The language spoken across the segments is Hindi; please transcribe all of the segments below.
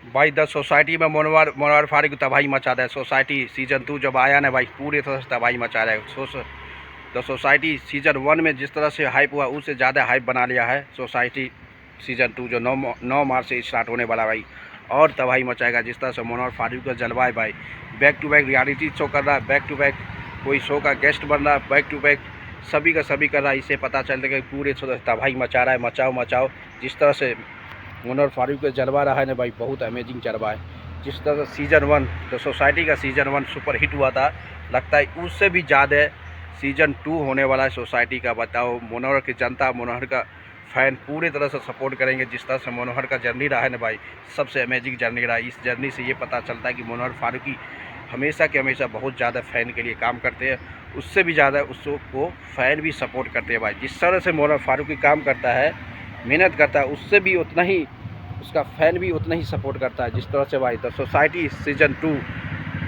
भाई द सोसाइटी में मनोहर फारूकी तबाही मचा रहा है। सोसाइटी सीजन 2 जब आया ना भाई, पूरी तरह से तबाही मचा रहा है। द सोसाइटी सीजन 1 में जिस तरह से हाइप हुआ, उससे ज़्यादा हाइप बना लिया है सोसाइटी सीजन 2 जो 9 मार्च से स्टार्ट होने वाला भाई, और तबाही मचाएगा। जिस तरह से मनोहर फारूकी का जलवा है भाई, back to back reality show कर रहा है, बैक टू बैक कोई शो का गेस्ट बन रहा है, बैक टू बैक सभी का सभी कर रहा है। इससे पता चलता है कि पूरे तबाही मचा रहा है। मचाओ मचाओ। जिस तरह से मनोहर फारूकी का जलवा रहा है ना भाई, बहुत अमेजिंग जलवा है। जिस तरह सीजन 1 द सोसाइटी का सीजन 1 सुपर हिट हुआ था, लगता है उससे भी ज़्यादा सीजन 2 होने वाला है सोसाइटी का। बताओ, मनोहर की जनता, मनोहर का फ़ैन पूरी तरह से सपोर्ट करेंगे। जिस तरह से मनोहर का जर्नी रहा है ना भाई, सबसे अमेजिंग जर्नी रहा है। इस जर्नी से ये पता चलता है कि मनोहर फारूकी हमेशा के हमेशा बहुत ज़्यादा फ़ैन के लिए काम करते हैं, उससे भी ज़्यादा उसको फ़ैन भी सपोर्ट करते हैं भाई। जिस तरह से मनोहर फारूकी काम करता है, मेहनत करता है, उससे भी उतना ही उसका फ़ैन भी उतना ही सपोर्ट करता है। जिस तरह से भाई द सोसाइटी सीजन 2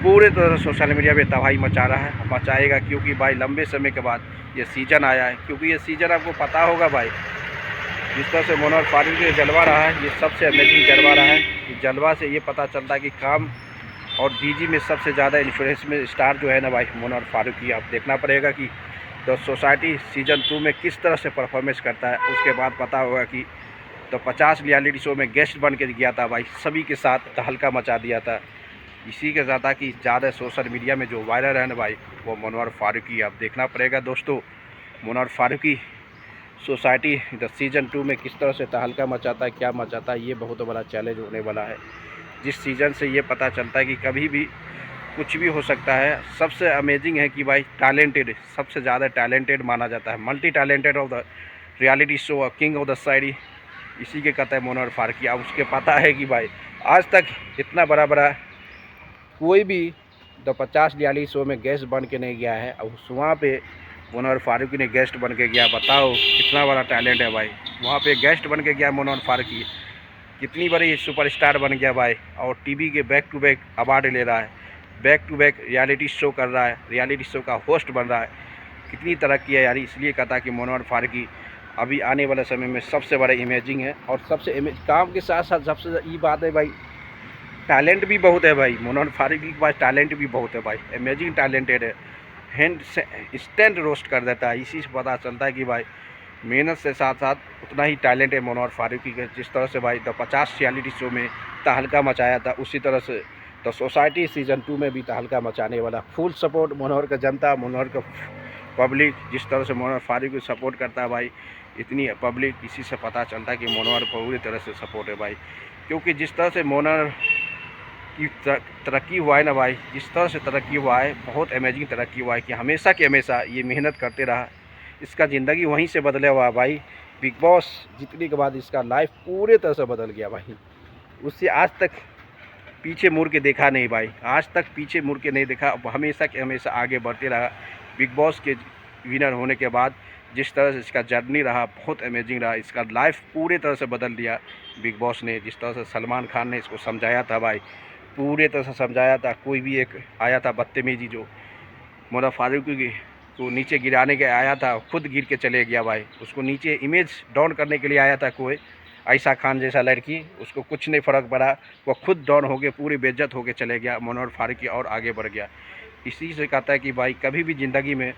पूरे तरह से सोशल मीडिया पे तबाही मचा रहा है, मचाएगा। क्योंकि भाई लंबे समय के बाद ये सीज़न आया है। क्योंकि ये सीज़न आपको पता होगा भाई, जिस तरह से मनोहर फारूकी का जलवा रहा है, ये सबसे अमेजिंग जलवा रहा है। इस जलवा से ये पता चलता है कि काम और डीजी में सबसे ज़्यादा इन्फ्लुएंस में स्टार जो है ना भाई, मनोहर फारूकी। आप देखना पड़ेगा कि द सोसाइटी सीजन 2 में किस तरह से परफॉर्मेंस करता है। उसके बाद पता होगा कि तो 50 रियलिटी शो में गेस्ट बन के गया था भाई, सभी के साथ तहलका मचा दिया था। इसी के ज़्यादा कि ज़्यादा सोशल मीडिया में जो वायरल है ना भाई, वो मनोहर फारूकी। आप देखना पड़ेगा दोस्तों, मनोहर फारूकी सोसाइटी द सीजन 2 में किस तरह से तहलका मचाता है, क्या मचाता है। ये बहुत बड़ा चैलेंज होने वाला है। जिस सीज़न से ये पता चलता है कि कभी भी कुछ भी हो सकता है। सबसे अमेजिंग है कि भाई टैलेंटेड, सबसे ज़्यादा टैलेंटेड माना जाता है, multi talented of the reality show, king of the शायरी, इसी के कहता है मनोहर फारूकी। अब उसके पता है कि भाई आज तक इतना बड़ा बड़ा कोई भी द 50 रियलिटी शो में गेस्ट बन के नहीं गया है। अब वहाँ पे मनोहर फारूकी ने गेस्ट बन के गया। बताओ कितना बड़ा टैलेंट है भाई। वहाँ पे गेस्ट बन के गया मनोहर फारूकी, कितनी बड़ी सुपरस्टार बन गया भाई। और टीवी के बैक टू बैक अवार्ड ले रहा है, back to back reality show कर रहा है, रियलिटी शो का होस्ट बन रहा है। कितनी तरक्की है यार। इसलिए कहता कि मनोहर फारूकी अभी आने वाले समय में सबसे बड़ा इमेजिंग है। और सबसे काम के साथ साथ सबसे ये बात है भाई, टैलेंट भी बहुत है भाई। मनोहर फारूकी के पास टैलेंट भी बहुत है भाई, अमेजिंग टैलेंटेड है। हैंड से इंस्टेंट रोस्ट कर देता है। इसी से पता चलता है कि भाई मेहनत से साथ साथ उतना ही टैलेंट है मनोहर फारूकी के। जिस तरह से भाई द 50 रियलिटी शो में तहलका मचाया था, उसी तरह से द सोसाइटी सीजन 2 में भी तहलका मचाने वाला। फुल सपोर्ट मनोहर का जनता, मनोहर का पब्लिक। जिस तरह से मनोहर फारूकी सपोर्ट करता है भाई, इतनी पब्लिक, इसी से पता चलता है कि मनोहर पूरी तरह से सपोर्ट है भाई। क्योंकि जिस तरह से मनोहर की तरक्की हुआ है ना भाई, जिस तरह से तरक्की हुआ है, बहुत अमेजिंग तरक्की हुआ है कि हमेशा के हमेशा ये मेहनत करते रहा। इसका ज़िंदगी वहीं से बदला हुआ भाई। बिग बॉस जीतने के बाद इसका लाइफ पूरे तरह से बदल गया भाई। उससे आज तक पीछे मुड़ के देखा नहीं भाई, आज तक पीछे मुड़ के नहीं देखा। हमेशा के हमेशा आगे बढ़ते रहा। बिग बॉस के विनर होने के बाद जिस तरह से इसका जर्नी रहा, बहुत अमेजिंग रहा। इसका लाइफ पूरे तरह से बदल दिया बिग बॉस ने। जिस तरह से सलमान खान ने इसको समझाया था भाई, पूरे तरह से समझाया था। कोई भी एक आया था बदतमीजी, जो मनोहर फारूकी को नीचे गिराने के आया था, खुद गिर के चले गया भाई। उसको नीचे इमेज डाउन करने के लिए आया था कोई आयशा खान जैसा लड़की, उसको कुछ नहीं फ़र्क पड़ा, वो खुद डाउन हो गए, पूरी बेइज्जत होके चले गया मनोहर फारूकी, और आगे बढ़ गया। इसी से कहता है कि भाई कभी भी ज़िंदगी में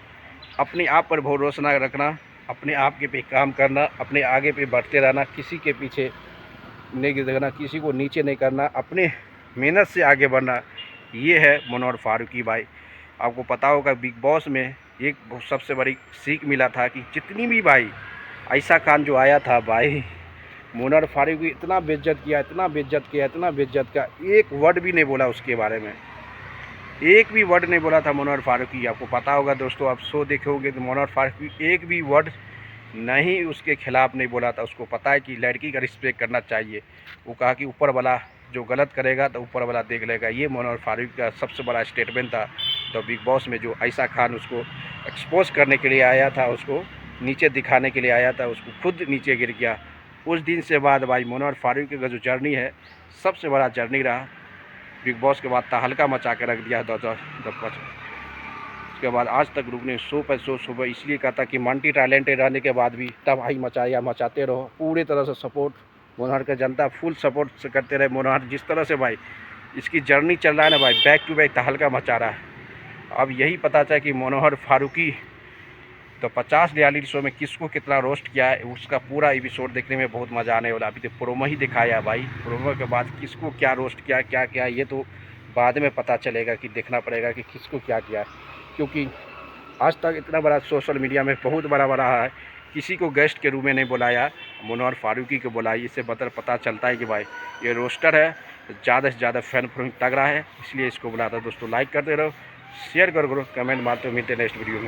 अपने आप पर भरोसा ना रखना, अपने आप के पे काम करना, अपने आगे पे बढ़ते रहना, किसी के पीछे नहीं देखना, किसी को नीचे नहीं करना, अपने मेहनत से आगे बढ़ना। ये है मनोहर फारूकी भाई। आपको पता होगा बिग बॉस में एक सबसे बड़ी सीख मिला था कि जितनी भी भाई आयशा खान जो आया था भाई, मनोहर फारूकी इतना बेइज्जत किया, इतना बेइज्जत किया, इतना बेइज्जत किया, एक वर्ड भी नहीं बोला उसके बारे में, एक भी वर्ड नहीं बोला था मनोहर फारूकी। आपको पता होगा दोस्तों, आप शो देखोगे तो मनोहर फारूकी एक भी वर्ड नहीं उसके खिलाफ़ नहीं बोला था। उसको पता है कि लड़की का रिस्पेक्ट करना चाहिए। वो कहा कि ऊपर वाला जो गलत करेगा तो ऊपर वाला देख लेगा। ये मनोहर फारूकी का सबसे बड़ा स्टेटमेंट था। तो बिग बॉस में जो आयशा खान उसको एक्सपोज करने के लिए आया था, उसको नीचे दिखाने के लिए आया था, उसको खुद नीचे गिर गया। उस दिन से बाद भाई मनोहर फारूकी का जो जर्नी है, सबसे बड़ा जर्नी रहा। बिग बॉस के बाद तहलका मचा के रख दिया उसके बाद आज तक रुकने शो पर शो सुबह। इसलिए कहता कि मल्टी टैलेंटेड रहने के बाद भी तबाही मचाया, मचाते रहो, पूरी तरह से सपोर्ट मनोहर का जनता फुल सपोर्ट से करते रहे। मनोहर जिस तरह से भाई इसकी जर्नी चल रहा है ना भाई, बैक टू बैक तहलका मचा रहा है। अब यही पता चला कि मनोहर फारूकी तो 50 रियलिटी शो में किसको कितना रोस्ट किया है, उसका पूरा एपिसोड देखने में बहुत मज़ा आने वाला। अभी तो प्रोमो ही दिखाया भाई, प्रोमो के बाद किसको क्या रोस्ट किया, क्या क्या, ये तो बाद में पता चलेगा कि देखना पड़ेगा कि किसको क्या किया। क्योंकि आज तक इतना बड़ा सोशल मीडिया में बहुत बड़ा रहा है, किसी को गेस्ट के रूम में नहीं बुलाया, मनोहर फारूकी को बुलाई। इससे पता चलता है कि भाई ये रोस्टर है, ज़्यादा से ज़्यादा फैन फॉलोइंग तगड़ा है, इसलिए इसको बुलाता। दोस्तों लाइक करते रहो, शेयर करो, कमेंट मारते हो। मिलते हैं नेक्स्ट वीडियो में।